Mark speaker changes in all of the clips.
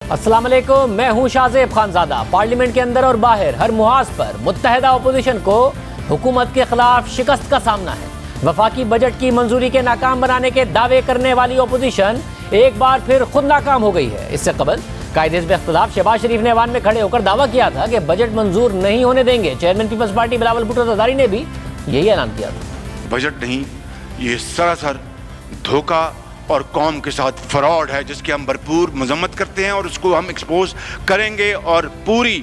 Speaker 1: अस्सलाम वालेकुम, मैं हूं शाहजेब खानजादा। पार्लियामेंट के अंदर और बाहर हर मुहाज पर मुत्तहदा अपोजिशन को हुकूमत के खिलाफ शिकस्त का सामना है। वफाकी बजट की मंजूरी के नाकाम बनाने के दावे करने वाली अपोजिशन एक बार फिर खुद नाकाम हो गई है। इससे कबल कायदे इख्तिलाफ शहबाज शरीफ ने ऐवान में खड़े होकर दावा किया था कि बजट मंजूर नहीं होने देंगे। चेयरमैन पीपल्स पार्टी बिलावल भुट्टो ज़रदारी ने भी यही ऐलान किया था।
Speaker 2: बजट नहीं, ये सरासर धोखा और कौम के साथ फ्रॉड है, जिसकी हम भरपूर मजम्मत करते हैं और उसको हम एक्सपोज करेंगे। और पूरी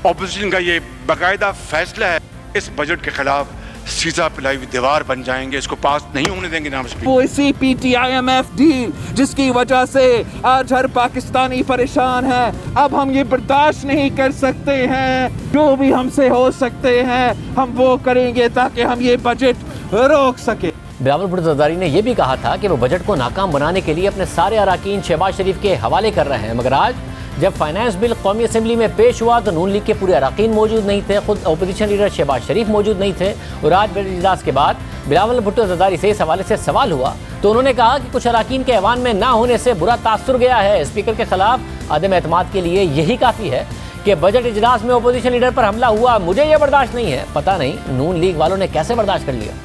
Speaker 2: ऑपोजिशन का ये बाकायदा फैसला है, इस बजट के खिलाफ सीधा पिलाई हुई दीवार बन जाएंगे, इसको पास नहीं होने देंगे। नाम
Speaker 3: वो इसी PTIMF डील जिसकी वजह से आज हर पाकिस्तानी परेशान है। अब हम ये बर्दाश्त नहीं कर सकते हैं। जो भी हमसे हो सकते हैं हम वो करेंगे ताकि हम ये बजट रोक सके।
Speaker 1: बिलावल भुट्टो ज़रदारी ने यह भी कहा था कि वो बजट को नाकाम बनाने के लिए अपने सारे अराकीन शहबाज शरीफ के हवाले कर रहे हैं। मगर आज जब फाइनेंस बिल कौमी असम्बली में पेश हुआ तो नून लीग के पूरे अराकीन मौजूद नहीं थे, खुद अपोजिशन लीडर शहबाज शरीफ मौजूद नहीं थे। और आज बजट इजलास के बाद बिलावल भुट्टो ज़रदारी से इस हवाले से सवाल हुआ तो उन्होंने कहा कि कुछ अराकीन के ऐवान में ना होने से बुरा तासुर गया है। स्पीकर के खिलाफ अदम एतमाद के लिए यही काफ़ी है कि बजट इजलास में अपोजिशन लीडर पर हमला हुआ। मुझे ये बर्दाश्त नहीं है। पता नहीं नून लीग वालों ने कैसे बर्दाश्त कर लिया।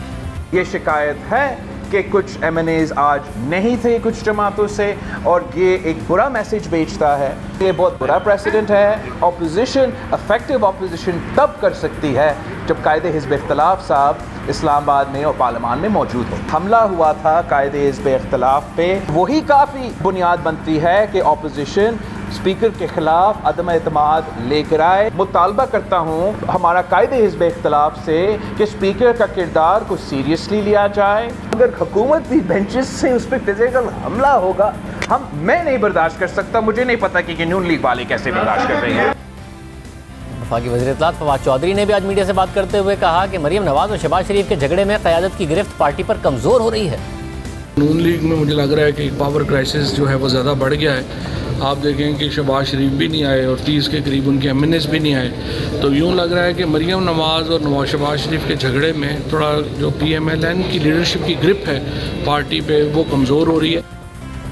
Speaker 3: ये शिकायत है कि कुछ MNAs आज नहीं थे कुछ जमातों से, और ये एक बुरा मैसेज भेजता है। ये बहुत बुरा प्रेसिडेंट है। ऑपोजिशन, इफेक्टिव ऑपोजिशन तब कर सकती है जब कायदे हिज़्ब इख्तिलाफ साहब इस्लामाबाद में और पार्लियामान में मौजूद हो। हमला हुआ था कायदे हिज़्ब इख्तिलाफ पे, वही काफ़ी बुनियाद बनती है कि ऑपोजिशन स्पीकर के खिलाफ अदम एतमाद लेकर आए। मुतालबा करता हूँ हमारा कायदे हिज़्ब इख्तिलाफ से कि स्पीकर का किरदार को सीरियसली लिया जाए। अगर हुकूमत भी बेंचेस से उस पर फिजिकल हमला होगा, मैं नहीं बर्दाश्त कर सकता। मुझे नहीं पता कि नून लीग वाले कैसे बर्दाश्त कर रहे हैं।
Speaker 1: वफाकी वज़ीर इत्तलात फवाद चौधरी ने भी आज मीडिया से बात करते हुए कहा कि मरियम नवाज और शहबाज शरीफ के झगड़े में क़यादत की गिरफ्त पार्टी पर कमज़ोर हो रही है।
Speaker 4: नून लीग में मुझे लग रहा है कि पावर क्राइसिस जो है वो ज़्यादा बढ़ गया है। आप देखें कि शहबाज शरीफ भी नहीं आए और 30 के करीब उनके MNAs भी नहीं आए, तो यूँ लग रहा है कि मरियम नवाज़ और शहबाज शरीफ के झगड़े में थोड़ा जो PMLN की लीडरशिप की ग्रिप है पार्टी पे वो कमज़ोर हो रही है।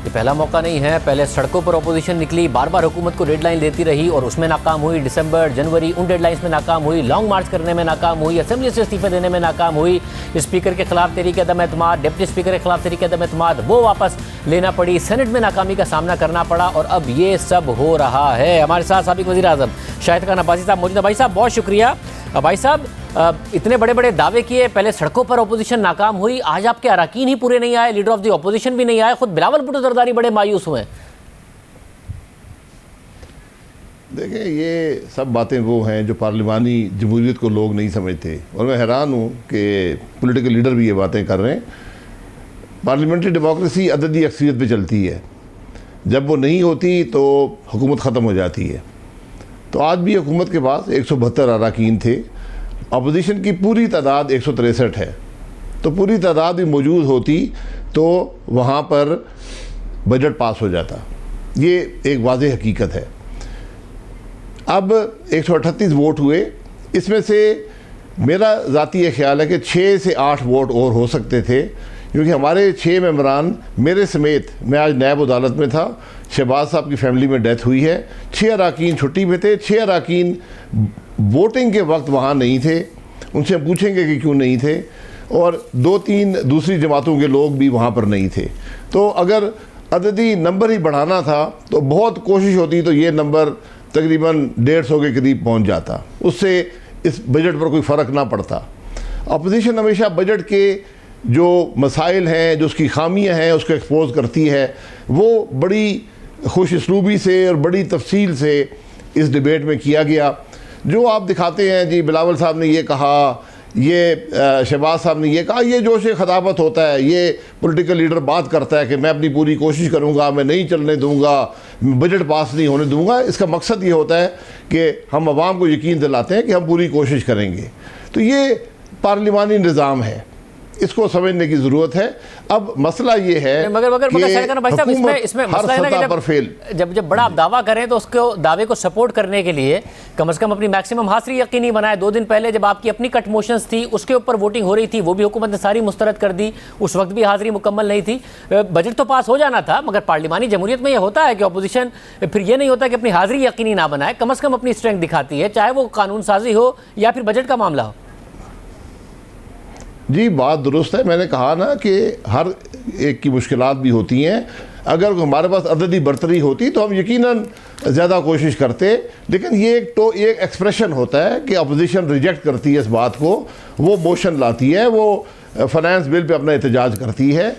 Speaker 1: ये पहला मौका नहीं है। पहले सड़कों पर अपोजिशन निकली, बार बार हुकूमत को डेडलाइन देती रही और उसमें नाकाम हुई। दिसंबर, जनवरी उन डेडलाइंस में नाकाम हुई, लॉन्ग मार्च करने में नाकाम हुई, असेंबली से इस्तीफे देने में नाकाम हुई। स्पीकर के खिलाफ तहरीक अदम एतमाद, डिप्टी स्पीकर के खिलाफ तहरीक अदम एतमाद, वो वापस लेना पड़ी। सेनेट में नाकामी का सामना करना पड़ा और अब ये सब हो रहा है। हमारे साथ साबिक वज़ीर आज़म शाहिद खान अब्बासी साहब मौजूद हैं। भाई साहब बहुत शुक्रिया। भाई साहब इतने बड़े बड़े दावे किए, पहले सड़कों पर अपोजिशन नाकाम हुई, आज आपके अराकीन ही पूरे नहीं आए, लीडर ऑफ द अपोजिशन भी नहीं आए, खुद बिलावल भुट्टो ज़रदारी बड़े मायूस हुए।
Speaker 5: देखें, ये सब बातें वो हैं जो पार्लिमानी जमहूरियत को लोग नहीं समझते, और मैं हैरान हूँ कि पॉलिटिकल लीडर भी ये बातें कर रहे हैं। पार्लियामेंट्री डेमोक्रेसी अददी अक्सरियत पे चलती है, जब वो नहीं होती तो हुकूमत ख़त्म हो जाती है। तो आज भी हुकूमत के पास 172 अराकीन थे, अपोजिशन की पूरी तादाद 163 है। तो पूरी तादाद भी मौजूद होती तो वहाँ पर बजट पास हो जाता। ये एक वाज़ेह हकीकत है। अब 138 वोट हुए, इसमें से मेरा ज़ाती ये ख्याल है कि 6 से 8 वोट और हो सकते थे, क्योंकि हमारे 6 मेंबरान मेरे समेत, मैं आज नायब अदालत में था, शहबाज साहब की फैमिली में डेथ हुई है, 6 अराकीन छुट्टी में थे, 6 अराकीन वोटिंग के वक्त वहाँ नहीं थे। उनसे पूछेंगे कि क्यों नहीं थे, और 2-3 दूसरी जमातों के लोग भी वहाँ पर नहीं थे। तो अगर अददी नंबर ही बढ़ाना था तो बहुत कोशिश होती तो ये नंबर तकरीबन 150 के करीब पहुँच जाता, उससे इस बजट पर कोई फ़र्क ना पड़ता। अपोजिशन हमेशा बजट के जो मसाइल हैं, जो उसकी खामियां हैं, उसको एक्सपोज करती है। वो बड़ी खुश इसलूबी से और बड़ी तफसील से इस डिबेट में किया गया। जो आप दिखाते हैं जी, बिलावल साहब ने ये कहा, ये शहबाज साहब ने ये कहा, ये जोश खताबत होता है। ये पॉलिटिकल लीडर बात करता है कि मैं अपनी पूरी कोशिश करूँगा, मैं नहीं चलने दूँगा, बजट पास नहीं होने दूँगा। इसका मकसद ये होता है कि हम आवाम को यकीन दिलाते हैं कि हम पूरी कोशिश करेंगे। तो ये पार्लिमानी निज़ाम है, इसको समझने की ज़रूरत है। अब मसला ये है
Speaker 1: मगर भाई साहब इसमें मसला है ना कि जब बड़ा आप दावा करें तो उसको दावे को सपोर्ट करने के लिए कम से कम अपनी मैक्सिमम हाजिरी यकीनी बनाए। 2 दिन पहले जब आपकी अपनी कट मोशंस थी उसके ऊपर वोटिंग हो रही थी, वो भी हुकूमत ने सारी मुस्तरद कर दी, उस वक्त भी हाजिरी मुकम्मल नहीं थी। बजट तो पास हो जाना था, मगर पार्लिमानी जमहूरियत में यह होता है कि अपोजिशन फिर ये नहीं होता कि अपनी हाजिरी यकीनी ना बनाए, कम से कम अपनी स्ट्रेंथ दिखाती है, चाहे वो कानून साजी हो या फिर बजट का मामला हो।
Speaker 5: जी बात दुरुस्त है। मैंने कहा ना कि हर एक की मुश्किलात भी होती हैं। अगर हमारे पास अददी बरतरी होती तो हम यकीनन ज़्यादा कोशिश करते, लेकिन ये एक एक्सप्रेशन होता है कि अपोजिशन रिजेक्ट करती है इस बात को, वो मोशन लाती है, वो फाइनेंस बिल पे अपना एहतजाज करती है।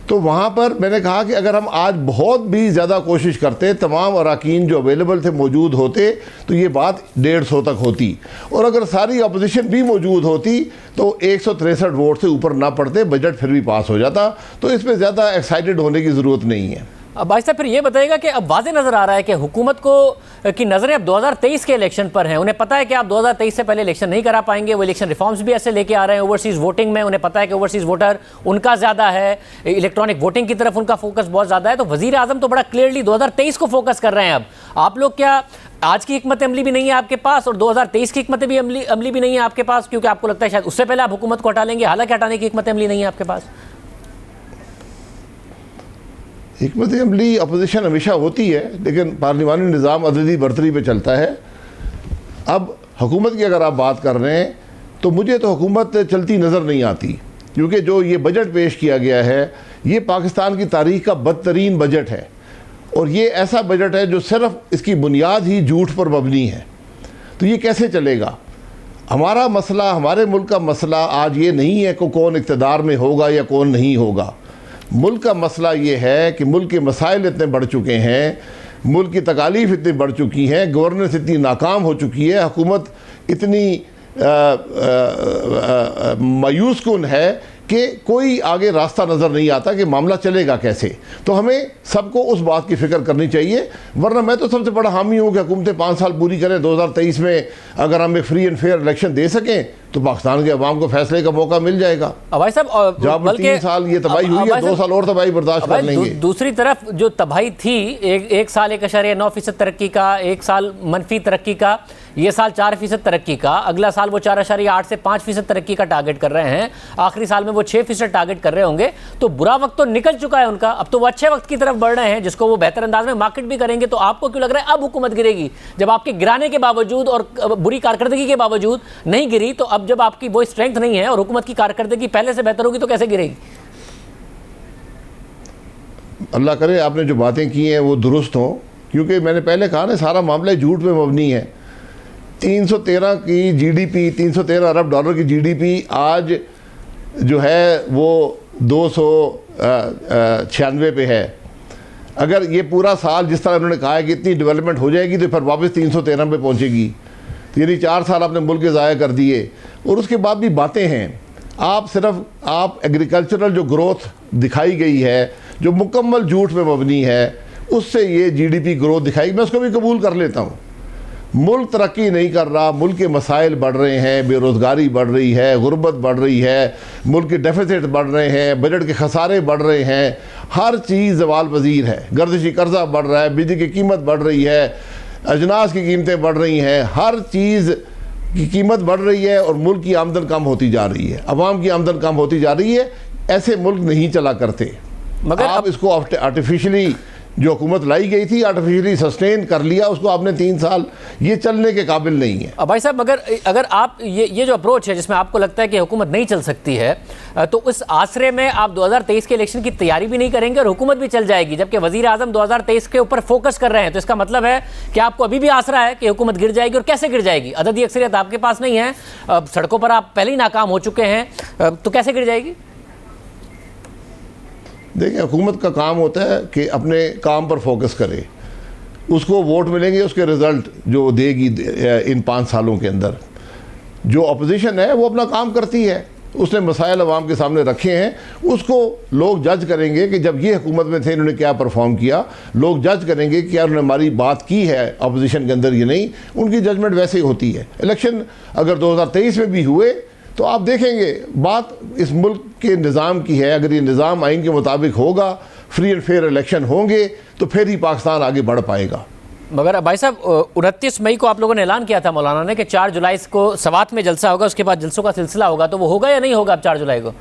Speaker 5: तो वहाँ पर मैंने कहा कि अगर हम आज बहुत भी ज़्यादा कोशिश करते, तमाम अराकीन जो अवेलेबल थे मौजूद होते, तो ये बात 150 तक होती, और अगर सारी अपोजिशन भी मौजूद होती तो 163 वोट से ऊपर ना पड़ते, बजट फिर भी पास हो जाता। तो इसमें ज़्यादा एक्साइटेड होने की ज़रूरत नहीं है।
Speaker 1: अब भाई साहब फिर ये बताइएगा कि अब वाज़े नज़र आ रहा है कि हुकूमत को की नज़रें अब 2023 के इलेक्शन पर हैं। उन्हें पता है कि आप 2023 से पहले इलेक्शन नहीं करा पाएंगे। वो इलेक्शन रिफॉर्म्स भी ऐसे लेके आ रहे हैं ओवरसीज़ वोटिंग में। उन्हें पता है कि ओवरसीज़ वोटर उनका ज़्यादा है, इलेक्ट्रॉनिक वोटिंग की तरफ उनका फोकस बहुत ज़्यादा है। तो वज़ीर आज़म तो बड़ा क्लियरली 2023 को फोकस कर रहे हैं। अब आप लोग क्या आज की हिकमत अमली भी नहीं है आपके पास और 2023 की हिकमत भी अमली भी नहीं है आपके पास, क्योंकि आपको लगता है शायद उससे पहले आप हुकूमत को हटा लेंगे, हालांकि हटाने की हिकमत अमली नहीं है आपके पास?
Speaker 5: हिकमत अमली अपोजिशन हमेशा होती है, लेकिन पार्लिमानी निज़ाम अददी बरतरी पे चलता है। अब हुकूमत की अगर आप बात कर रहे हैं तो मुझे तो हुकूमत चलती नज़र नहीं आती, क्योंकि जो ये बजट पेश किया गया है ये पाकिस्तान की तारीख़ का बदतरीन बजट है, और ये ऐसा बजट है जो सिर्फ इसकी बुनियाद ही झूठ पर मबनी है। तो ये कैसे चलेगा? हमारा मसला, हमारे मुल्क का मसला आज ये नहीं है कि कौन इक़्तिदार में होगा या कौन नहीं होगा। मुल्क का मसला ये है कि मुल्क के मसाइल इतने बढ़ चुके हैं, मुल्क की तकालीफ इतनी बढ़ चुकी हैं, गवर्नेंस इतनी नाकाम हो चुकी है, हुकूमत इतनी मायूस कुन है कि कोई आगे रास्ता नज़र नहीं आता कि मामला चलेगा कैसे। तो हमें सबको उस बात की फ़िक्र करनी चाहिए, वरना मैं तो सबसे बड़ा हामी हूँ कि हुकूमतें 5 साल पूरी करें। 2023 में अगर हम एक free and fair election they सकें तो पाकिस्तान के अवाम को फैसले का मौका मिल जाएगा।
Speaker 1: भाई साहब
Speaker 5: जब 3 साल ये तबाही हुई है, 2 साल और तबाही बर्दाश्त कर लेंगे।
Speaker 1: दूसरी तरफ जो तबाही थी, एक साल 1.9% तरक्की का, एक साल मनफी तरक्की का, ये साल 4% तरक्की का, अगला साल वो 4.8 से 5% तरक्की का टारगेट कर रहे हैं, आखिरी साल में वो 6% टारगेट कर रहे होंगे। तो बुरा वक्त तो निकल चुका है उनका, अब तो वो अच्छे वक्त की तरफ बढ़ रहे हैं जिसको वो बेहतर अंदाज में मार्केट भी करेंगे। तो आपको क्यों लग रहा है अब हुकूमत गिरेगी? जब आपके गिराने के बावजूद और बुरी कारकर्दगी के बावजूद नहीं गिरी, तो अब जब आपकी वो स्ट्रेंथ नहीं है और हुकूमत की कारकर्दगी पहले से बेहतर होगी तो कैसे गिरेगी?
Speaker 5: अल्लाह करे आपने जो बातें की हैं वो दुरुस्त हों, क्योंकि मैंने पहले कहा ना सारा मामला झूठ पे मबनी है। 313 की जीडीपी, 313 अरब डॉलर की जीडीपी आज जो है वो 296 पे है। अगर ये पूरा साल जिस तरह उन्होंने कहा है कि इतनी डेवलपमेंट हो जाएगी तो फिर वापस 313 पे पहुंचेगी, तो यानी 4 साल आपने मुल्क के ज़ाया कर दिए। और उसके बाद भी बातें हैं, आप एग्रीकल्चरल जो ग्रोथ दिखाई गई है जो मुकम्मल झूठ में मबनी है, उससे ये जीडीपी ग्रोथ दिखाई, मैं उसको भी कबूल कर लेता हूँ। मुल्क तरक्की नहीं कर रहा, मुल्क के मसाइल बढ़ रहे हैं, बेरोज़गारी बढ़ रही है, गुर्बत बढ़ रही है, मुल्क के डेफिसिट बढ़ रहे हैं, बजट के खसारे बढ़ रहे हैं, हर चीज़ ज़वाल पज़ीर है। गर्दिशी कर्जा बढ़ रहा है, बिजली की कीमत बढ़ रही है, अजनास की कीमतें बढ़ रही हैं, हर चीज़ की कीमत बढ़ रही है और मुल्क की आमदन कम होती जा रही है, अवाम की आमदन कम होती जा रही है। ऐसे मुल्क नहीं चला करते। मगर आप इसको आर्टिफिशियली जो हुकूमत लाई गई थी आर्टिफिशियली सस्टेन कर लिया उसको आपने 3 साल, ये चलने के काबिल नहीं है।
Speaker 1: भाई साहब अगर आप ये जो अप्रोच है जिसमें आपको लगता है कि हुकूमत नहीं चल सकती है, तो उस आसरे में आप 2023 के इलेक्शन की तैयारी भी नहीं करेंगे और हुकूमत भी चल जाएगी, जबकि वजीर आजम 2023 के ऊपर फोकस कर रहे हैं। तो इसका मतलब है कि आपको अभी भी आसरा है कि हुकूमत गिर जाएगी, और कैसे गिर जाएगी? अददी अक्सरियत आपके पास नहीं है, सड़कों पर आप पहले ही नाकाम हो चुके हैं, तो कैसे गिर जाएगी?
Speaker 5: देखिए, हुकूमत का काम होता है कि अपने काम पर फोकस करे, उसको वोट मिलेंगे, उसके रिज़ल्ट जो देगी इन 5 सालों के अंदर। जो अपोजिशन है वो अपना काम करती है, उसने मसाइल अवाम के सामने रखे हैं, उसको लोग जज करेंगे कि जब ये हुकूमत में थे इन्होंने क्या परफॉर्म किया। लोग जज करेंगे कि क्या उन्होंने हमारी बात की है अपोजिशन के अंदर, ये नहीं, उनकी जजमेंट वैसे ही होती है। इलेक्शन अगर 2023 में भी हुए तो आप देखेंगे बात इस मुल्क के निज़ाम की है। अगर ये निज़ाम आइन के मुताबिक होगा, फ्री एंड फेयर इलेक्शन होंगे, तो फिर ही पाकिस्तान आगे बढ़ पाएगा।
Speaker 1: मगर भाई साहब 29 मई को आप लोगों ने ऐलान किया था मौलाना ने कि 4 जुलाई को सवात में जलसा होगा, उसके बाद जलसों का सिलसिला होगा, तो वो होगा या नहीं होगा अब 4 जुलाई को?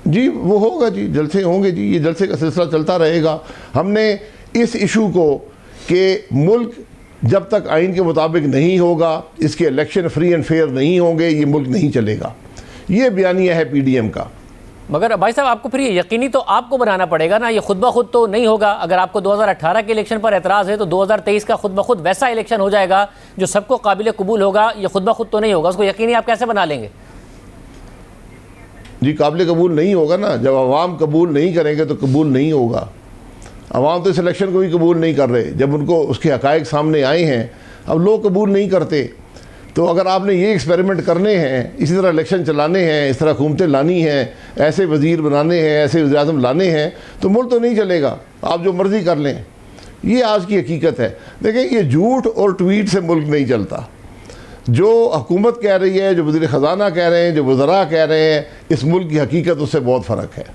Speaker 5: जी वो होगा जी, जलसे होंगे जी, ये जलसे का सिलसिला चलता रहेगा। हमने इस इशू को कि मुल्क जब तक आइन के मुताबिक नहीं होगा, इसके इलेक्शन फ्री एंड फेयर नहीं होंगे, ये मुल्क नहीं चलेगा, ये बयानिया है PDM का।
Speaker 1: मगर भाई साहब आपको फिर ये यकीनी तो आपको बनाना पड़ेगा ना, ये खुद ब खुद तो नहीं होगा। अगर आपको 2018 के इलेक्शन पर एतराज़ है तो 2023 का खुद ब खुद वैसा इलेक्शन हो जाएगा जो सबको काबिल कबूल होगा, ये खुद ब खुद तो नहीं होगा। उसको यकीनी आप कैसे बना लेंगे?
Speaker 5: जी काबिल कबूल नहीं होगा ना, जब अवाम कबूल नहीं करेंगे तो कबूल नहीं होगा। अवाम तो इस इलेक्शन को भी कबूल नहीं कर रहे, जब उनको उसके हक़ाइक़ सामने आए हैं। अब लोग कबूल नहीं करते, तो अगर आपने ये एक्सपेरिमेंट करने हैं, इसी तरह इलेक्शन चलाने हैं, इस तरह हुकूमतें लानी हैं, ऐसे वज़ीर बनाने हैं, ऐसे वज़ीर-ए-आज़म लाने हैं, तो मुल्क तो नहीं चलेगा। आप जो मर्ज़ी कर लें, ये आज की हकीकत है। देखिए ये झूठ और ट्वीट से मुल्क नहीं चलता। जो हुकूमत कह रही है, जो वज़ीर ख़जाना कह रहे हैं, जो वज़रा कह रहे हैं, इस मुल्क की हकीकत उससे बहुत फ़र्क है।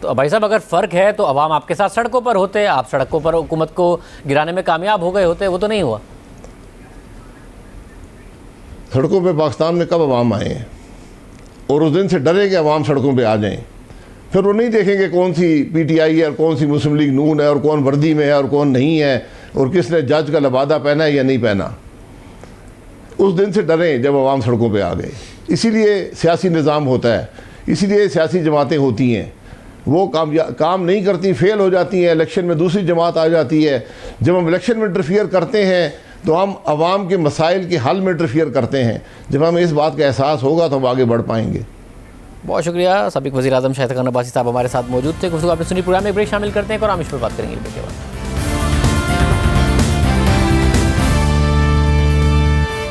Speaker 1: तो भाई साहब अगर फ़र्क है तो अवाम आपके साथ सड़कों पर होते, आप सड़कों पर हुकूमत को गिराने में कामयाब हो गए होते, वो तो नहीं हुआ।
Speaker 5: सड़कों पे पाकिस्तान में कब अवाम आए हैं? और उस दिन से डरे कि अवाम सड़कों पे आ जाएं। फिर वो नहीं देखेंगे कौन सी PTI है और कौन सी मुस्लिम लीग नून है और कौन वर्दी में है और कौन नहीं है और किसने जज का लबादा पहना है या नहीं पहना। उस दिन से डरें जब अवाम सड़कों पे आ गए। इसीलिए सियासी निज़ाम होता है, इसीलिए सियासी जमातें होती हैं। वो काम नहीं करती, फेल हो जाती हैं, इलेक्शन में दूसरी जमात आ जाती है। जब हम इलेक्शन में इंटरफियर करते हैं तो हम आवाम के मसाइल के हल में इंटरफियर करते हैं। जब हमें इस बात का एहसास होगा तो हम आगे बढ़ पाएंगे।
Speaker 1: बहुत शुक्रिया। साबिक वज़ीर आज़म शाहिद खान अब्बासी साहब हमारे साथ मौजूद थे। गुफ्तगू आपने सुनी। प्रोग्राम में ब्रेक शामिल करते हैं और हम इस पर बात करेंगे ब्रेक के बाद।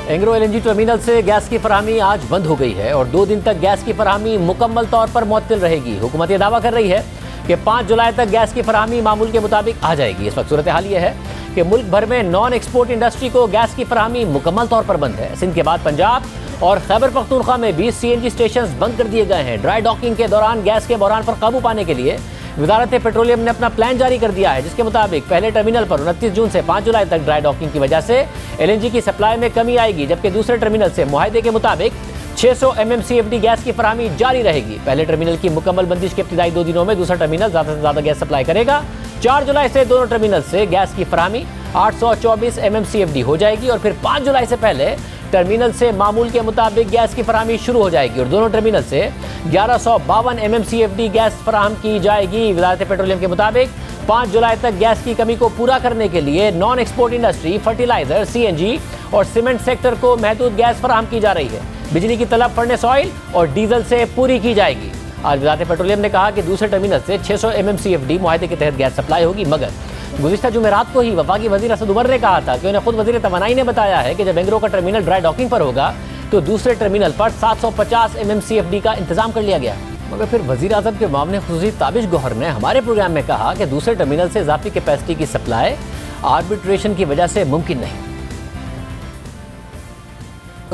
Speaker 1: एंग्रो LNG टर्मिनल से गैस की फराहमी आज बंद हो गई है और 2 दिन तक गैस की फराहमी मुकम्मल तौर पर मुअत्तल रहेगी। हुकूमत ये दावा कर रही है कि 5 जुलाई तक गैस की फराहमी मामूल के मुताबिक आ जाएगी। इस वक्त सूरत हाल ये है कि मुल्क भर में नॉन एक्सपोर्ट इंडस्ट्री को गैस की फराहमी मुकम्मल तौर पर बंद है। सिंध के बाद पंजाब और खैबर पख्तूनख्वा में भी CNG स्टेशन बंद कर दिए गए हैं। ड्राई डॉकिंग के दौरान गैस के बहरान पर काबू पाने के लिए वजारत पेट्रोलियम ने अपना प्लान जारी कर दिया है, जिसके मुताबिक पहले टर्मिनल पर 29 जून से 5 जुलाई तक ड्राई डॉकिंग की वजह से LNG की सप्लाई में कमी आएगी, जबकि दूसरे टर्मिनल से मुआहदे के मुताबिक 600 MMCFD गैस की फराहमी जारी रहेगी। पहले टर्मिनल की मुकम्मल बंदिश के इब्तिदाई 2 दिनों में दूसरा टर्मिनल ज़्यादा से ज़्यादा गैस सप्लाई करेगा। 4 जुलाई से दोनों टर्मिनल से गैस की फराहमी 824 MMCFD हो जाएगी और फिर 5 जुलाई से पहले टर्मिनल से मामूल के मुताबिक गैस की फराहमी शुरू हो जाएगी और दोनों टर्मिनल से 1152 MMCFD गैस फराहम की जाएगी। वजारत पेट्रोलियम के मुताबिक 5 जुलाई तक गैस की कमी को पूरा करने के लिए non export industry, fertiliser, CNG और सीमेंट सेक्टर को महदूद गैस फराहम की जा रही है। बिजली की तलब फर्नेस ऑयल और डीजल से पूरी की जाएगी। आज वजारत पेट्रोलियम ने कहा कि दूसरे टर्मिनल से 600 MMCFD मुआहदे के तहत गैस सप्लाई होगी, मगर गुज़िश्ता जुमेरात को ही वफाकी वज़ीर असद उमर ने कहा था कि उन्हें खुद वज़ीर तवानाई ने बताया है कि जब एंग्रो का टर्मिनल ड्राई डॉकिंग पर होगा तो दूसरे टर्मिनल पर 750 MMCFD का इंतजाम कर लिया गया। मगर फिर वज़ीर आज़म के मामले खुसूसी ताबिश गौहर ने हमारे प्रोग्राम में कहा कि दूसरे टर्मिनल से इजाफी कैपेसिटी की सप्लाई आर्बिट्रेशन की वजह से मुमकिन नहीं।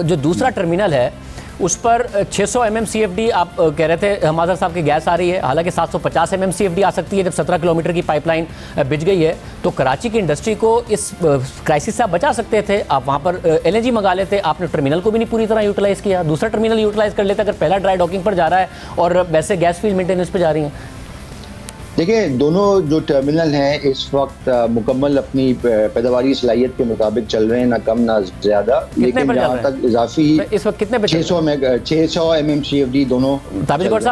Speaker 1: जो दूसरा टर्मिनल है उस पर 600 MMCFD आप कह रहे थे माजर साहब की गैस आ रही है, हालांकि 750 MMCFD आ सकती है जब 17 किलोमीटर की पाइपलाइन बिछ गई है। तो कराची की इंडस्ट्री को इस क्राइसिस से आप बचा सकते थे, आप वहाँ पर LNG मंगा लेते। आपने टर्मिनल को भी नहीं पूरी तरह यूटिलाइज़ किया, दूसरा टर्मिनल यूटिलाइज़ कर लेते अगर पहला ड्राई डॉकिंग पर जा रहा है और वैसे गैस फील्ड मेंटेनेंस पर जा रही हैं।
Speaker 6: देखिए दोनों जो टर्मिनल हैं इस वक्त मुकम्मल अपनी पैदावारी सलाहियत के मुताबिक चल रहे हैं, ना कम ना ज़्यादा। लेकिन जहाँ तक इजाफी
Speaker 1: इस वक्त कितने
Speaker 6: 600 MMCFD दोनों।
Speaker 1: ताबिश गौर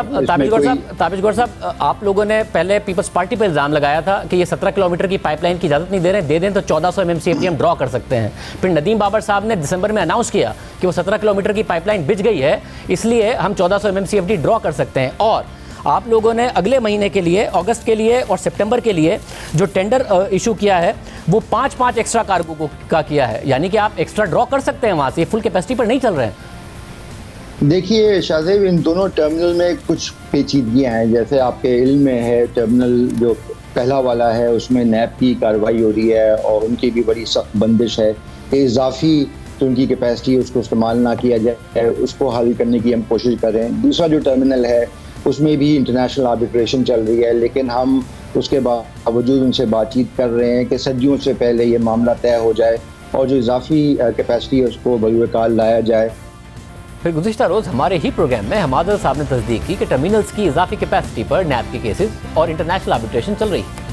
Speaker 1: साहब आप लोगों ने पहले पीपल्स पार्टी पर इल्ज़ाम लगाया था कि ये 17 किलोमीटर की पाइपलाइन की इजाज़त नहीं दे रहे, दे दें तो 1400 MMCFD हम ड्रॉ कर सकते हैं। फिर नदीम बाबर साहब ने दिसंबर में अनाउंस किया कि वो 17 किलोमीटर की पाइपलाइन बिछ गई है, इसलिए हम 1400 MMCFD ड्रॉ कर सकते हैं। और आप लोगों ने अगले महीने के लिए, अगस्त के लिए और सितंबर के लिए जो टेंडर इशू किया है वो 5-5 एक्स्ट्रा कार्गो का किया है, यानी कि आप एक्स्ट्रा ड्रॉ कर सकते हैं वहाँ से, फुल कैपेसिटी पर नहीं चल रहे हैं।
Speaker 6: देखिए शाहजेब, इन दोनों टर्मिनल में कुछ पेचीदगियाँ हैं। जैसे आपके इल्म में है, टर्मिनल जो पहला वाला है उसमें नैब की कार्रवाई हो रही है और उनकी भी बड़ी सख्त बंदिश है। इजाफी तो उनकी कैपेसिटी उसको इस्तेमाल ना किया जाए, उसको हल करने की हम कोशिश कर रहे हैं। दूसरा जो टर्मिनल है उसमें भी इंटरनेशनल आर्बिट्रेशन चल रही है, लेकिन हम उसके बावजूद उनसे बातचीत कर रहे हैं कि सर्दियों से पहले ये मामला तय हो जाए और जो इजाफी कैपेसिटी है उसको बरूकाल लाया जाए।
Speaker 1: फिर गुज़िश्ता रोज़ हमारे ही प्रोग्राम में हमादर साहब ने तस्दीक की कि टर्मिनल्स की इजाफी कैपेसिटी पर नैब के केसेस और इंटरनेशनल आर्बिट्रेशन चल रही है।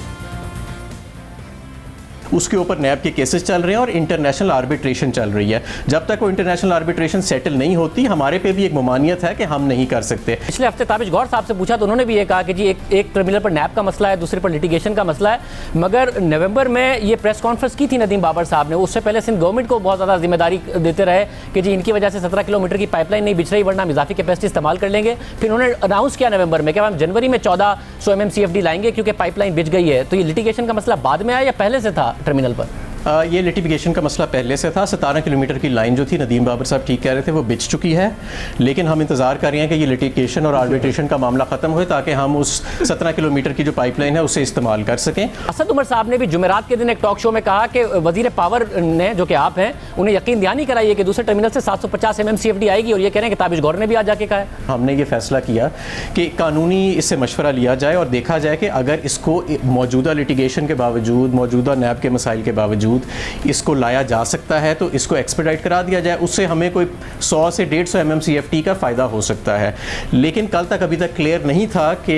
Speaker 7: उसके ऊपर नैब के केसेस चल रहे हैं और इंटरनेशनल आर्बिट्रेशन चल रही है। जब तक वो इंटरनेशनल आर्बिट्रेशन सेटल नहीं होती, हमारे पे भी एक ममानियत है कि हम नहीं कर सकते।
Speaker 1: पिछले हफ्ते ताबिश गौर साहब से पूछा तो उन्होंने भी ये कहा कि जी एक टर्मिनल पर नैब का मसला है, दूसरे पर लिटिगेशन का मसला है, मगर नवंबर में ये प्रेस कॉन्फ्रेंस की थी नदीम बाबर साहब ने, उससे पहले सिंध गवर्नमेंट को बहुत ज़्यादा जिम्मेदारी देते रहे कि जी इनकी वजह से 17 किलोमीटर की पाइपलाइन नहीं बिछ रही, वरना हम इजाफी कैपेसिटी इस्तेमाल कर लेंगे। फिर उन्होंने अनाउंस किया नवंबर में कि हम जनवरी में 1400 MMCFD लाएंगे क्योंकि पाइपलाइन बिछ गई है। तो ये लिटिगेशन का मसला बाद में आया या पहले से था टर्मिनल पर?
Speaker 7: ये लिटिगेशन का मसला पहले से था। 17 किलोमीटर की लाइन जो थी, नदीम बाबर साहब ठीक कह रहे थे, वो बिछ चुकी है, लेकिन हम इंतज़ार कर रहे हैं कि ये लिटिगेशन और आर्बिट्रेशन का मामला ख़त्म हो ताकि हम उस 17 किलोमीटर की जो पाइपलाइन है उसे इस्तेमाल कर सकें।
Speaker 1: असद उमर साहब ने भी जुमेरात के दिन एक टॉक शो में कहा कि वज़ीर पावर ने, जो कि आप हैं, उन्हें यकीन दहानी कराई है कि दूसरे टर्मिनल से 750 MMCFD आएगी, और ये कह रहे हैं कि ताबिश गौर ने भी आज जाके कहा है।
Speaker 7: हमने ये फैसला किया कि कानूनी इससे मशवरा लिया जाए और देखा जाए कि अगर इसको मौजूदा लिटिगेशन के बावजूद, मौजूदा नैब के मसाइल के बावजूद इसको लाया जा सकता है तो इसको एक्सपेडाइट करा दिया जाए। उससे हमें कोई 100 से 150 MMCFD का फ़ायदा हो सकता है, लेकिन कल तक अभी तक क्लियर नहीं था कि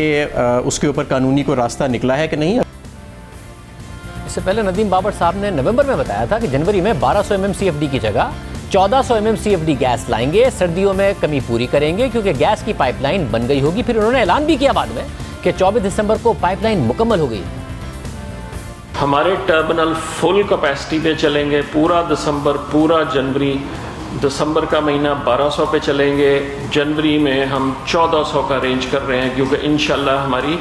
Speaker 7: उसके ऊपर कानूनी कोई रास्ता निकला है कि नहीं।
Speaker 1: इससे पहले नदीम बाबर साहब ने नवंबर में बताया था कि जनवरी में 1200 MMCFD की जगह 1400 MMCFD गैस लाएंगे, सर्दियों में कमी पूरी करेंगे क्योंकि गैस की पाइपलाइन बन गई होगी। फिर उन्होंने ऐलान भी किया बाद में कि 24 दिसंबर को पाइपलाइन मुकम्मल हो गई।
Speaker 8: हमारे टर्मिनल फुल कैपेसिटी पे चलेंगे, पूरा दिसंबर, पूरा जनवरी। दिसंबर का महीना 1200 पे चलेंगे, जनवरी में हम 1400 का रेंज कर रहे हैं क्योंकि इंशाल्लाह हमारी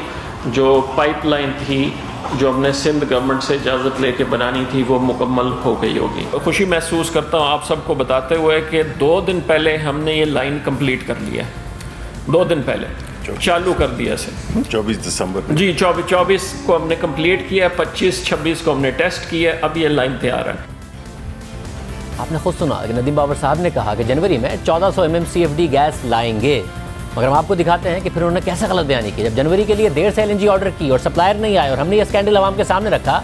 Speaker 8: जो पाइपलाइन थी, जो हमने सिंध गवर्नमेंट से इजाज़त लेके बनानी थी, वो मुकम्मल हो गई होगी। खुशी महसूस करता हूँ आप सबको बताते हुए कि 2 दिन पहले हमने ये लाइन कंप्लीट कर लिया है। 2 दिन पहले चालू कर दिया इसे
Speaker 9: 24 दिसंबर
Speaker 8: जी, 24 को हमने कंप्लीट किया, 25-26 को हमने टेस्ट किया, अब ये लाइन तैयार है।
Speaker 1: आपने खुद सुना कि नदीम बाबर साहब ने कहा कि जनवरी में 1400 MMCFD गैस लाएंगे, मगर हम आपको दिखाते हैं कि फिर उन्होंने कैसा गलत बयानी की। जब जनवरी के लिए देर से LNG ऑर्डर की और सप्लायर नहीं आए और हमने ये स्कैंडल आवाम के सामने रखा,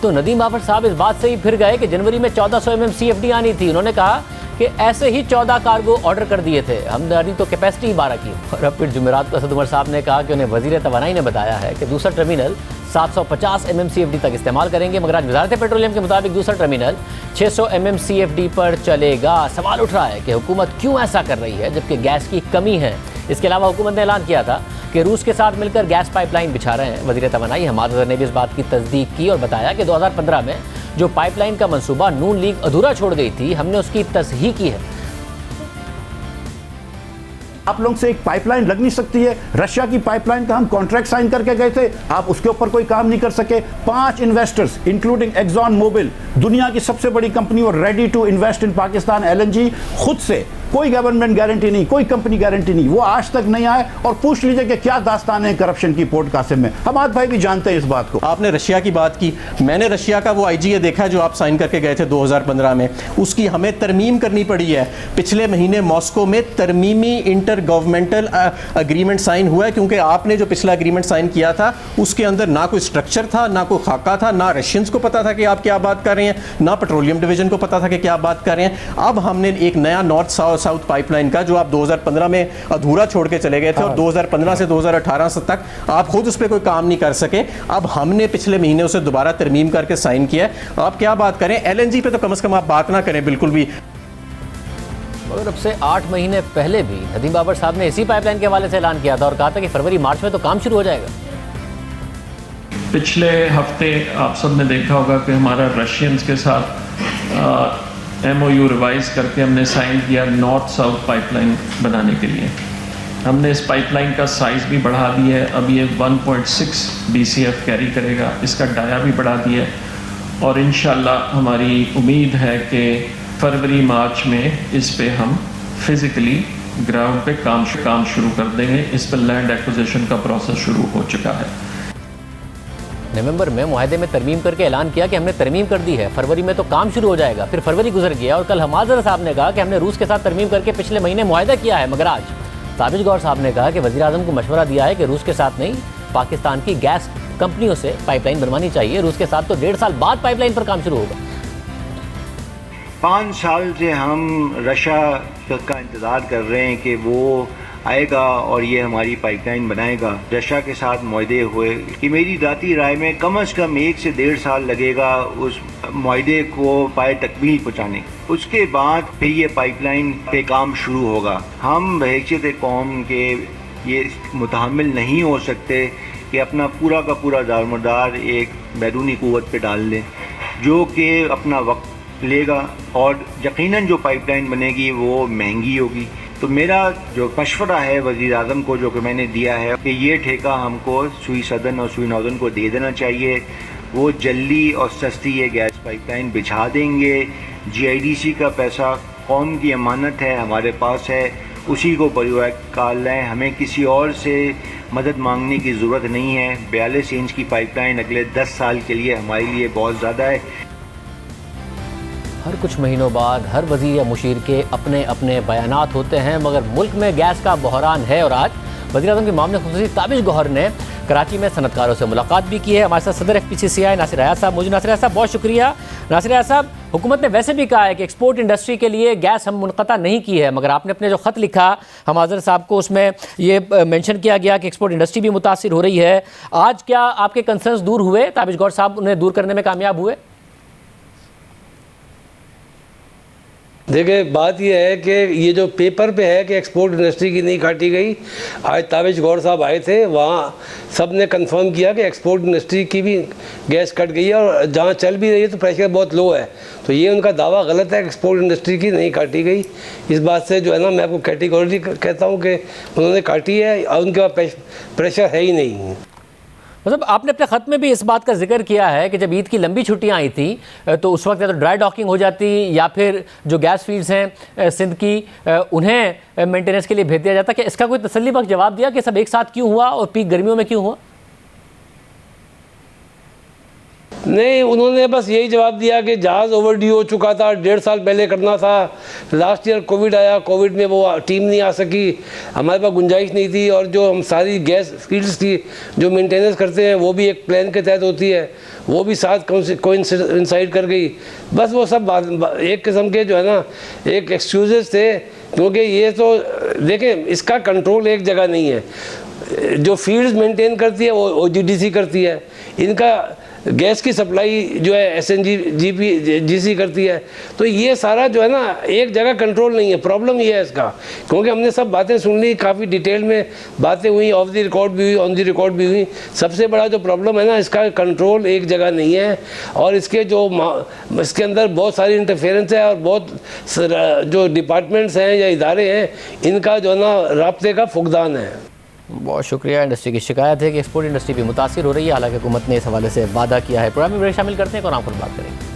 Speaker 1: तो नदीम बाबर साहब इस बात से ही फिर गए कि जनवरी में 1400 MMCFD आनी थी। उन्होंने कहा कि ऐसे ही 14 कार्गो ऑर्डर कर दिए थे, हमने तो कैपेसिटी ही 12 की। और अब फिर जुमेरात को असद उमर साहब ने कहा कि उन्हें वज़ीर तवानाई ने बताया है कि दूसरा टर्मिनल 750 MMCFD तक इस्तेमाल करेंगे, मगर आज वज़ारत पेट्रोलियम के मुताबिक दूसरा टर्मिनल 600 MMCFD पर चलेगा। सवाल उठ रहा है कि हुकूमत क्यों ऐसा कर रही है जबकि गैस की कमी है। इसके अलावा हुकूमत ने ऐलान किया था कि रूस के साथ मिलकर गैस पाइपलाइन बिछा रहे हैं। वज़ीर तवानाई हमाद ने भी इस बात की तस्दीक की और बताया कि 2015 में जो पाइपलाइन का मंसूबा नून लीग अधूरा छोड़ गई थी, हमने उसकी तस्हीह की है।
Speaker 10: आप लोगों से एक पाइपलाइन लग नहीं सकती है। रशिया की पाइपलाइन का हम कॉन्ट्रैक्ट साइन करके गए थे, आप उसके ऊपर कोई काम नहीं कर सके। 5 इन्वेस्टर्स इंक्लूडिंग एक्सॉन मोबिल, दुनिया की सबसे बड़ी कंपनी और ready to invest in Pakistan LNG, खुद से कोई गवर्नमेंट गारंटी नहीं, कोई कंपनी गारंटी नहीं, वो आज तक नहीं आए। और पूछ लीजिए कि क्या दास्तान है करप्शन की पोर्ट कासिम में। हमाद भाई भी जानते हैं इस बात को।
Speaker 7: आपने रशिया की बात की, मैंने रशिया का वो IGA देखा जो आप साइन करके गए थे 2015 में, उसकी हमें तरमीम करनी पड़ी है। पिछले महीने मॉस्को में तरमीमी इंटर गवर्नमेंटल अग्रीमेंट साइन हुआ है, क्योंकि आपने जो पिछला अग्रीमेंट साइन किया था उसके अंदर ना कोई स्ट्रक्चर था, ना कोई खाका था, ना रशियंस को पता था कि आप क्या बात कर रहे हैं, ना पेट्रोलियम डिवीजन को पता था कि क्या बात कर रहे हैं। अब हमने एक नया नॉर्थ साउथ पाइपलाइन का, जो आप 2015 में अधूरा छोड़ के चले गए थे और 2015 से 2018 तक आप खुद उस पर कोई काम नहीं कर सके, अब हमने पिछले महीने उसे दोबारा तरमीम करके साइन किया है। आप क्या बात करें, LNG पे तो कम से कम आप बात ना करें बिल्कुल भी।
Speaker 1: मगर अब से 8 महीने पहले भी नदीम बाबर साहब ने इसी पाइपलाइन के हवाले से ऐलान किया था और कहा था कि फरवरी मार्च में तो काम शुरू हो जाएगा।
Speaker 8: पिछले हफ्ते आप सब ने देखा होगा कि हमारा रशियंस के साथ MOU रिवाइज करके हमने साइन किया नॉर्थ साउथ पाइपलाइन बनाने के लिए। हमने इस पाइपलाइन का साइज़ भी बढ़ा दिया है, अब ये 1.6 BCF कैरी करेगा, इसका डाया भी बढ़ा दिया है और इंशाल्लाह हमारी उम्मीद है कि फरवरी मार्च में इस पे हम फिज़िकली ग्राउंड पे काम शुरू कर देंगे। इस पर लैंड एक्विजिशन का प्रोसेस शुरू हो चुका है।
Speaker 1: नवंबर में मुआहदे में तरमीम करके ऐलान किया कि हमने तरमीम कर दी है, फरवरी में तो काम शुरू हो जाएगा। फिर फरवरी गुजर गया और कल हमाजर साहब ने कहा कि हमने रूस के साथ तरमीम करके पिछले महीने मुआहदा किया है। मगर आज ताबिश गौहर साहब ने कहा कि वज़ीर आज़म को मशवरा दिया है कि रूस के साथ नहीं, पाकिस्तान की गैस कंपनियों से पाइपलाइन बनवानी चाहिए। रूस के साथ तो 1.5 साल बाद पाइपलाइन पर काम शुरू होगा।
Speaker 6: 5 साल से हम रशिया का इंतज़ार कर रहे हैं कि वो आएगा और ये हमारी पाइपलाइन बनाएगा। रशिया के साथ मुआहदे हुए कि मेरी ज़ाती राय में कम से कम 1 से 1.5 साल लगेगा उस मुआहदे को पाए तकमील पहुँचाने। उसके बाद फिर ये पाइपलाइन पे काम शुरू होगा। हम बहैसियत कौम के ये मुतहम्मिल नहीं हो सकते कि अपना पूरा का पूरा दारोमदार एक बैरूनी क़ुव्वत पे डाल लें, जो कि अपना वक्त लेगा और यकीनन जो पाइपलाइन बनेगी वो महंगी होगी। तो मेरा जो मशवरा है वज़ीर आज़म को, जो कि मैंने दिया है कि ये ठेका हमको सुई सदन और सुई नौदन को दे देना चाहिए। वो जल्दी और सस्ती ये गैस पाइपलाइन बिछा देंगे। GIDC का पैसा कौम की अमानत है, हमारे पास है, उसी को बरकाल लें। हमें किसी और से मदद मांगने की ज़रूरत नहीं है। 42 इंच की पाइपलाइन अगले 10 साल के लिए हमारे लिए बहुत ज़्यादा है।
Speaker 1: हर कुछ महीनों बाद हर वज़ीर या मुशीर के अपने अपने बयानात होते हैं, मगर मुल्क में गैस का बहरान है। और आज वज़ीर आज़म के मामले खुसूसी ताबिश गौहर ने कराची में सनतकारों से मुलाकात भी की है। हमारे साथ सदर FPCCI नासिर हयात साहब मौजूद। नासिर हयात साहब बहुत शुक्रिया। नासिर हयात साहब, हुकूमत ने वैसे भी कहा है कि एक्सपोर्ट इंडस्ट्री के लिए गैस हम मुनक़ता नहीं की है, मगर आपने अपने जो ख़त लिखा हमाजर साहब को उसमें ये मेंशन किया गया कि एक्सपोर्ट इंडस्ट्री भी मुतासिर हो रही है। आज क्या आपके कंसर्न्स दूर हुए? ताबिश गौहर साहब उन्हें दूर करने में कामयाब हुए?
Speaker 9: देखिए, बात यह है कि ये जो पेपर पे है कि एक्सपोर्ट इंडस्ट्री की नहीं काटी गई, आज ताबिश गौहर साहब आए थे, वहाँ सब ने कंफर्म किया कि एक्सपोर्ट इंडस्ट्री की भी गैस कट गई है और जहाँ चल भी रही है तो प्रेशर बहुत लो है। तो ये उनका दावा गलत है कि एक्सपोर्ट इंडस्ट्री की नहीं काटी गई। इस बात से जो है ना, मैं आपको कैटेगोरी कहता हूँ कि उन्होंने काटी है और उनके पास प्रेशर है ही नहीं।
Speaker 1: मतलब आपने अपने ख़त में भी इस बात का जिक्र किया है कि जब ईद की लंबी छुट्टियां आई थी तो उस वक्त या तो ड्राई डॉकिंग हो जाती या फिर जो गैस फील्ड्स हैं सिंध की उन्हें मेंटेनेंस के लिए भेज दिया जाता। कि इसका कोई तसल्ली बख्श जवाब दिया कि सब एक साथ क्यों हुआ और पीक गर्मियों में क्यों हुआ?
Speaker 9: नहीं, उन्होंने बस यही जवाब दिया कि जहाज़ ओवरड्यू हो चुका था, 1.5 साल पहले करना था। लास्ट ईयर कोविड आया, कोविड में वो टीम नहीं आ सकी, हमारे पास गुंजाइश नहीं थी। और जो हम सारी गैस फील्ड्स की जो मेंटेनेंस करते हैं वो भी एक प्लान के तहत होती है, वो भी साथ कोइंसाइड कर गई। बस वो सब एक किस्म के जो है ना एक एक्सक्यूजेस थे, क्योंकि ये तो देखें, इसका कंट्रोल एक जगह नहीं है। जो फील्ड्स मेंटेन करती है वो OGDC करती है, इनका गैस की सप्लाई जो है SNGC करती है। तो ये सारा जो है ना एक जगह कंट्रोल नहीं है। प्रॉब्लम ये है इसका, क्योंकि हमने सब बातें सुन ली, काफ़ी डिटेल में बातें हुई, ऑफ द रिकॉर्ड भी हुई, ऑन द रिकॉर्ड भी हुई। सबसे बड़ा जो प्रॉब्लम है ना, इसका कंट्रोल एक जगह नहीं है और इसके अंदर बहुत सारी इंटरफेरेंस है और बहुत जो डिपार्टमेंट्स हैं या इदारे हैं, इनका जो है ना राब्ते का फुकदान है।
Speaker 1: बहुत शुक्रिया। इंडस्ट्री की शिकायत है कि एक्सपोर्ट इंडस्ट्री भी मुतासिर हो रही है, हालांकि हुकूमत ने इस हवाले से वादा किया है। प्रोग्राम में ब्रेक शामिल करते हैं और आम पर बात करेंगे।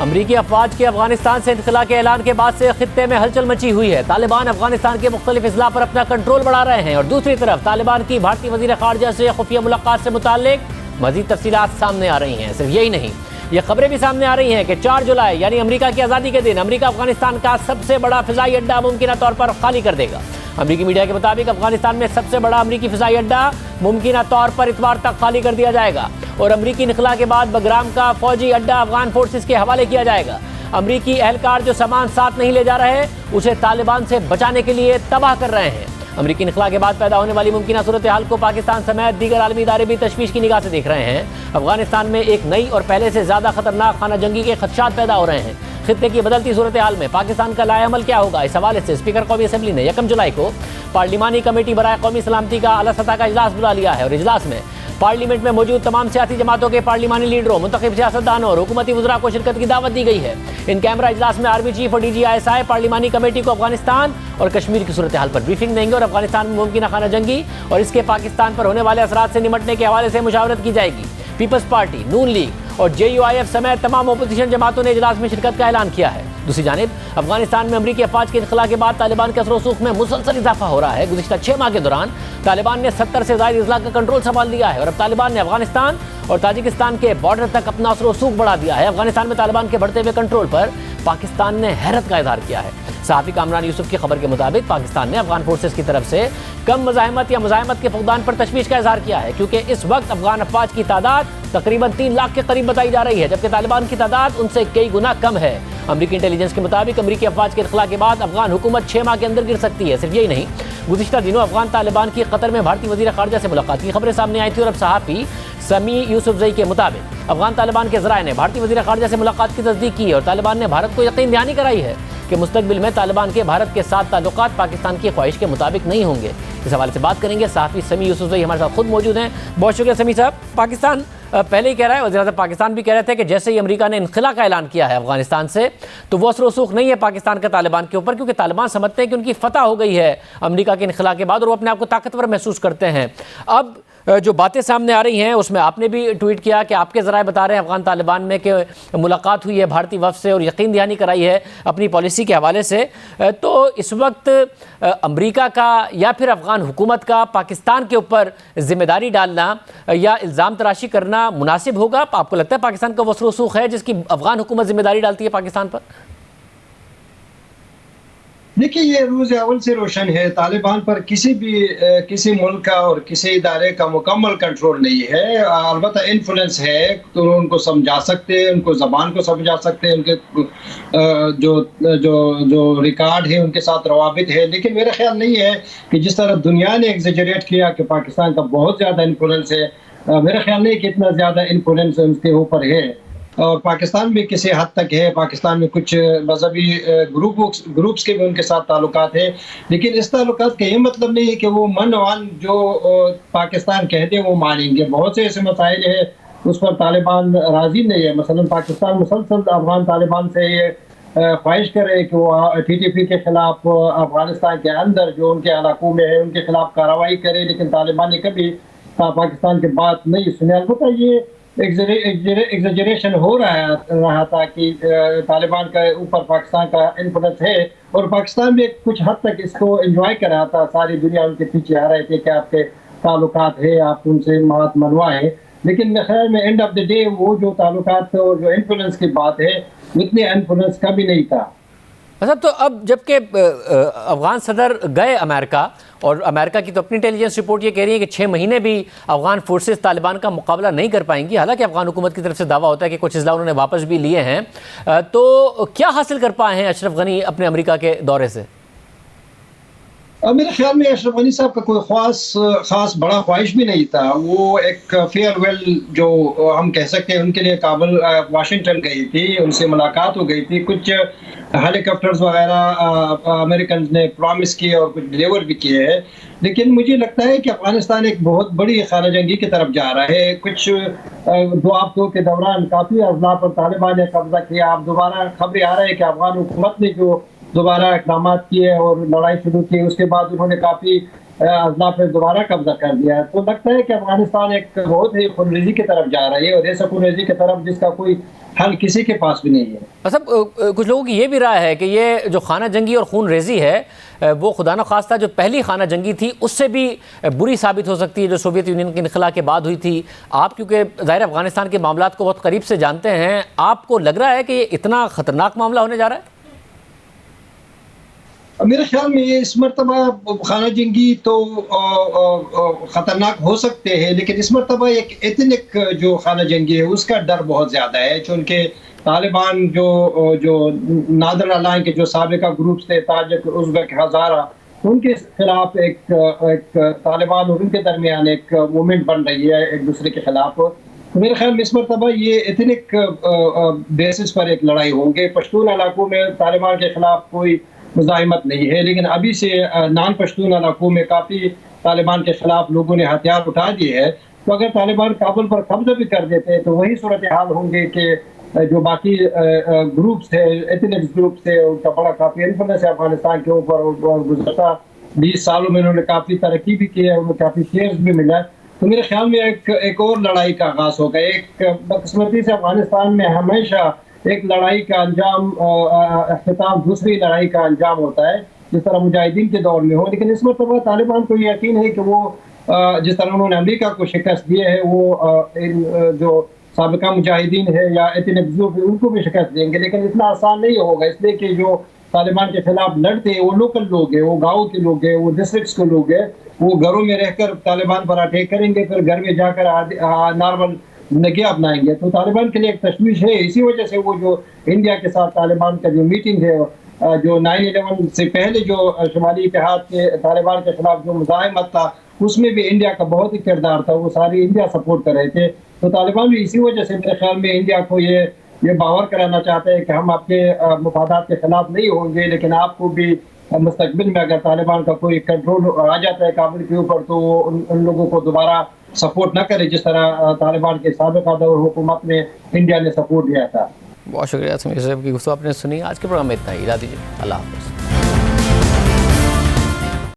Speaker 1: अमरीकी अफवाज के अफगानिस्तान से इनखला के ऐलान के बाद से खित्ते में हलचल मची हुई है। तालिबान अफगानिस्तान के मुख्तलिफ अजला पर अपना कंट्रोल बढ़ा रहे हैं और दूसरी तरफ तालिबान की भारतीय वज़ीर ख़ारजा से खुफिया मुलाकात से मुताल्लिक मज़ीद तफसीलात सामने आ रही हैं। सिर्फ यही नहीं, ये खबरें भी सामने आ रही हैं कि 4 जुलाई यानी अमेरिका की आज़ादी के दिन अमेरिका अफगानिस्तान का सबसे बड़ा फ़िज़ाई अड्डा मुमकिन तौर पर खाली कर देगा। अमेरिकी मीडिया के मुताबिक अफगानिस्तान में सबसे बड़ा अमेरिकी फ़िज़ाई अड्डा मुमकिन तौर पर इतवार तक खाली कर दिया जाएगा और अमेरिकी इनखला के बाद बगराम का फौजी अड्डा अफगान फोर्सेस के हवाले किया जाएगा। अमेरिकी एहलकार जो सामान साथ नहीं ले जा रहे उसे तालिबान से बचाने के लिए तबाह कर रहे हैं। अमेरिकी इनखला के बाद पैदा होने वाली मुमकिन सूरत हाल को पाकिस्तान समेत दीगर आलमी इदारे भी तशवीश की निगाह से देख रहे हैं। अफगानिस्तान में एक नई और पहले से ज़्यादा खतरनाक खाना जंगी के खदशात पैदा हो रहे हैं। खित्ते की बदलती सूरत हाल में पाकिस्तान का लाएअमल क्या होगा, इस हवाले से स्पीकर कौमी असम्बली ने 1 जुलाई को पार्लिमानी कमेटी बराए कौमी सलामती का आला सतह का इजलास बुला लिया है और इजलास में पार्लियामेंट में मौजूद तमाम सियासी जमातों के पार्लिमानी लीडरों, मुंतखब सियासतदानों और हुकूमती वज़रा को शिरकत की दावत दी गई है। इन कैमरा इजलास में आर्मी चीफ और DGISI पार्लिमानी कमेटी को अफगानिस्तान और कश्मीर की सूरत हाल पर ब्रीफिंग देंगे और अफगानिस्तान में मुमकिन खाना जंगी और इसके पाकिस्तान पर होने वाले असरात से निमटने के हवाले से मुशावरत की जाएगी। पीपल्स पार्टी, नून लीग और JUIF समेत तमाम अपोजिशन जमातों ने इजलास में शिरकत का ऐलान किया है। दूसरी जानिब अफगानिस्तान में अमरीकी अफवाज के इनखला के बाद तालिबान के असर-ओ-रसूख में मुसलसल इजाफा हो रहा है। गुज़िश्ता 6 माह के दौरान तालिबान ने 70 से ज़ायद अजला का कंट्रोल संभाल लिया है और अब तालिबान ने अफगानिस्तान और ताजिकिस्तान के बॉर्डर तक अपना असर-ओ-रसूख बढ़ा दिया है। अफगानिस्तान में तालिबान के बढ़ते हुए कंट्रोल पर पाकिस्तान ने हैरत का इजहार किया है। सहाफ़ी कामरान यूसुफ की खबर के मुताबिक पाकिस्तान ने अफगान फोर्सेस की तरफ से कम मज़ाहमत या मुज़ाहमत के फुक़दान पर तशवीश का इजहार किया है, क्योंकि इस वक्त अफगान अफवाज की तादाद तकरीबन 3 लाख के करीब बताई जा रही है, जबकि तालिबान की तादाद उनसे कई गुना कम है। अमरीकी इंटेलिजेंस के मुताबिक अमरीकी अफवाज के इनखला के बाद अफगान हुकूमत 6 माह के अंदर गिर सकती है। सिर्फ यही नहीं, गुज़िश्ता दिनों अफगान तालिबान की कतर में भारतीय वज़ीर ख़ारजा से मुलाकात की खबरें सामने आई थी और अब सहाफ़ी समी यूसुफजई के मुताबिक अफगान तालिबान के ज़राए ने भारतीय वज़ीर ख़ारजा से मुलाकात की तस्दीक की और तालिबान ने भारत को यकीन दहानी कराई है कि मुस्तक़बिल में तालिबान के भारत के साथ ताल्लुकात पाकिस्तान की ख्वाहिश के मुताबिक नहीं होंगे। इस हवाले से बात करेंगे। सहाफ़ी समी यूसुफजई हमारे साथ खुद मौजूद हैं। बहुत शुक्रिया समी साहब। पाकिस्तान पहले ही कह रहा है, वज़ीर-ए-आज़म पाकिस्तान भी कह रहे थे कि जैसे ही अमेरिका ने इनखला का ऐलान किया है अफगानिस्तान से, तो वो असर-ओ-रसूख नहीं है पाकिस्तान का तालिबान के ऊपर, क्योंकि तालिबान समझते हैं कि उनकी फतह हो गई है अमेरिका के इनखला के बाद और वो अपने आप को ताकतवर महसूस करते हैं। अब जो बातें सामने आ रही हैं उसमें आपने भी ट्वीट किया कि आपके ज़राए बता रहे हैं अफगान तालिबान में कि मुलाकात हुई है भारतीय वफ़द से और यकीन दहानी कराई है अपनी पॉलिसी के हवाले से। तो इस वक्त अमेरिका का या फिर अफगान हुकूमत का पाकिस्तान के ऊपर ज़िम्मेदारी डालना या इल्ज़ाम तराशी करना मुनासिब होगा? आपको लगता है पाकिस्तान का वो असर-ओ-रसूख है जिसकी अफगान हुकूमत ज़िम्मेदारी डालती है पाकिस्तान पर?
Speaker 11: देखिए, ये रोज़ अव्वल से रोशन है, तालिबान पर किसी मुल्क का और किसी इदारे का मुकम्मल कंट्रोल नहीं है। अलबत्ता इन्फ्लुएंस है, तो उनको समझा सकते हैं, उनको ज़बान को समझा सकते हैं, उनके जो रिकॉर्ड है उनके साथ रवाबित है। लेकिन मेरा ख्याल नहीं है कि जिस तरह दुनिया ने एग्जेजरेट किया कि पाकिस्तान का बहुत ज़्यादा इन्फ्लुएंस है, मेरा ख्याल नहीं कि इतना ज़्यादा इन्फ्लुएंस उसके ऊपर है। और पाकिस्तान भी किसी हद तक है, पाकिस्तान में कुछ मजहबी ग्रुप्स के भी उनके साथ ताल्लुकात है, लेकिन इस ताल्लुकात का ये मतलब नहीं है कि वो मन जो पाकिस्तान कहते हैं वो मानेंगे। बहुत से ऐसे मसाइल है उस पर तालिबान राज़ी नहीं है। मसलन पाकिस्तान मुसलसल अफगान तालिबान से ये ख्वाहिश कर रहे हैं कि वो TTP के खिलाफ अफगानिस्तान के अंदर जो उनके इलाकों में है उनके खिलाफ कार्रवाई करे, लेकिन तालिबान ने कभी पाकिस्तान की बात नहीं सुनी। अलबत्ता ये एग्जेजरेशन हो रहा था कि तालिबान का ऊपर पाकिस्तान का इन्फ्लुएंस है और पाकिस्तान भी कुछ हद तक इसको एंजॉय कर रहा था। सारी दुनिया उनके पीछे आ रहे थे कि आपके ताल्लुकात है, आप उनसे बात मनवाएं, लेकिन मेरे ख्याल में एंड ऑफ द डे वो जो ताल्लुकात और जो इन्फ्लुएंस की बात है उतने इन्फ्लुएंस का भी नहीं था।
Speaker 1: अच्छा, तो अब जबकि अफगान सदर गए अमेरिका और अमेरिका की तो अपनी इंटेलिजेंस रिपोर्ट ये कह रही है कि 6 महीने भी अफगान फोर्सेस तालिबान का मुकाबला नहीं कर पाएंगी, हालांकि अफगान हुकूमत की तरफ से दावा होता है कि कुछ अजला उन्होंने वापस भी लिए हैं, तो क्या हासिल कर पाए हैं अशरफ गनी अपने अमेरिका के दौरे से?
Speaker 11: मेरे ख्याल में अशरफ गनी साहब का कोई खास बड़ा ख्वाहिश भी नहीं था। वो एक फेयरवेल जो हम कह सकते हैं उनके लिए काबुल वाशिंगटन गई थी, उनसे मुलाकात हो गई थी, कुछ हेलीकॉप्टर्स वगैरह अमेरिकन ने प्रॉमिस किए और कुछ डिलीवर भी किए हैं। लेकिन मुझे लगता है कि अफगानिस्तान एक बहुत बड़ी खाना जंगी की तरफ जा रहा है। कुछ 2 हफ्तों के दौरान काफ़ी अजला पर तालिबान ने कब्जा किया। अब दोबारा खबरें आ रही है कि अफगान हुकूमत ने जो दोबारा इक़दाम किए और लड़ाई शुरू की, उसके बाद उन्होंने काफ़ी अजला पर दोबारा कब्जा कर दिया है। तो लगता है कि अफगानिस्तान एक बहुत ही खूनरेज़ी की तरफ जा रही है और ऐसा खूनरेज़ी की तरफ जिसका कोई हल किसी के पास भी नहीं है।
Speaker 1: सब कुछ लोगों की ये भी राय है कि ये जो खाना जंगी और खून रेजी है वो खुदा न खास्ता जो पहली खाना जंगी थी उससे भी बुरी साबित हो सकती है जो सोवियत यूनियन के इनखला के बाद हुई थी। आप क्योंकि ज़ाहिर अफगानिस्तान के मामलात को बहुत करीब से जानते हैं, आपको लग रहा है कि ये इतना ख़तरनाक मामला होने जा रहा है?
Speaker 11: मेरे ख्याल में ये इस मरतबा खाना जंगी तो ख़तरनाक हो सकते हैं, लेकिन इस मरतबा एक एथनिक जो खाना जंगी है उसका डर बहुत ज़्यादा है। चूँकि तालिबान जो नादर अलाइन के जो साबिका ग्रुप्स थे, ताजिक, उज़्बेक, हज़ारा, उनके खिलाफ एक तालिबान और उनके दरमियान एक मूवमेंट बन रही है एक दूसरे के खिलाफ। तो मेरे ख्याल में इस मरतबा ये एथनिक बेसिस पर एक लड़ाई होंगे। पश्तून इलाकों में तालिबान के खिलाफ कोई मुज़ाहिमत नहीं है, लेकिन अभी से नान पश्तून इलाकों में काफ़ी तालिबान के खिलाफ लोगों ने हथियार उठा दिए हैं। तो अगर तालिबान काबुल पर कब्जा भी कर देते हैं तो वही सूरत हाल होंगे कि जो बाकी ग्रुप्स है, एथनिक ग्रुप्स है, उनका बड़ा काफ़ी इन्फ्लुएंस है अफगानिस्तान के ऊपर और गुज़श्ता 20 सालों में उन्होंने काफ़ी तरक्की भी की है, उन्हें काफ़ी शेयर्स भी मिला है। तो मेरे ख्याल में एक और लड़ाई का आगाज़ होगा। एक बदकिस्मती से अफगानिस्तान में हमेशा एक लड़ाई का अंजाम अख्ताम दूसरी लड़ाई का अंजाम होता है, जिस तरह मुजाहिदीन के दौर में हो। लेकिन इस मरतबा तालिबान को यकीन है कि वो जिस तरह उन्होंने अमेरिका को शिकस्त दी है, वो इन जो साबिका मुजाहिदीन है या एतनज़ुब उनको भी शिकस्त देंगे। लेकिन इतना आसान नहीं होगा, इसलिए कि जो तालिबान के खिलाफ लड़ते हैं वो लोकल लोग हैं, वो गाँव के लोग हैं, वो डिस्ट्रिक्ट्स के लोग हैं। वो घरों में रहकर तालिबान पर अटैक करेंगे, फिर घर में जाकर नॉर्मल जिंदगी अपनाएंगे। तो तालिबान के लिए एक तशवीश है। इसी वजह से वो जो इंडिया के साथ तालिबान का जो मीटिंग है, जो 9/11 से पहले जो शुमाली इत्तेहाद के तालिबान के खिलाफ जो मुज़ाहिमत था, उसमें भी इंडिया का बहुत ही किरदार था। वो सारी इंडिया सपोर्ट कर रहे थे। तो तालिबान भी इसी वजह से मेरे ख्याल में इंडिया को ये बावर कराना चाहते हैं कि हम आपके मुफादात के खिलाफ नहीं होंगे, लेकिन आपको भी मुस्तकबिल में अगर तालिबान का कोई कंट्रोल आ जाता है काबुल के ऊपर, तो उन लोगों को दोबारा सपोर्ट न करे जिस तरह तालिबान के साबिक़ा दौर हुकूमत में इंडिया ने सपोर्ट दिया था।
Speaker 1: बहुत शुक्रिया समीर साहब की गुफ्तगू आपने सुनी। आज के प्रोग्राम में इतना ही। इजाज़त दीजिए। अल्लाह हाफ़िज़।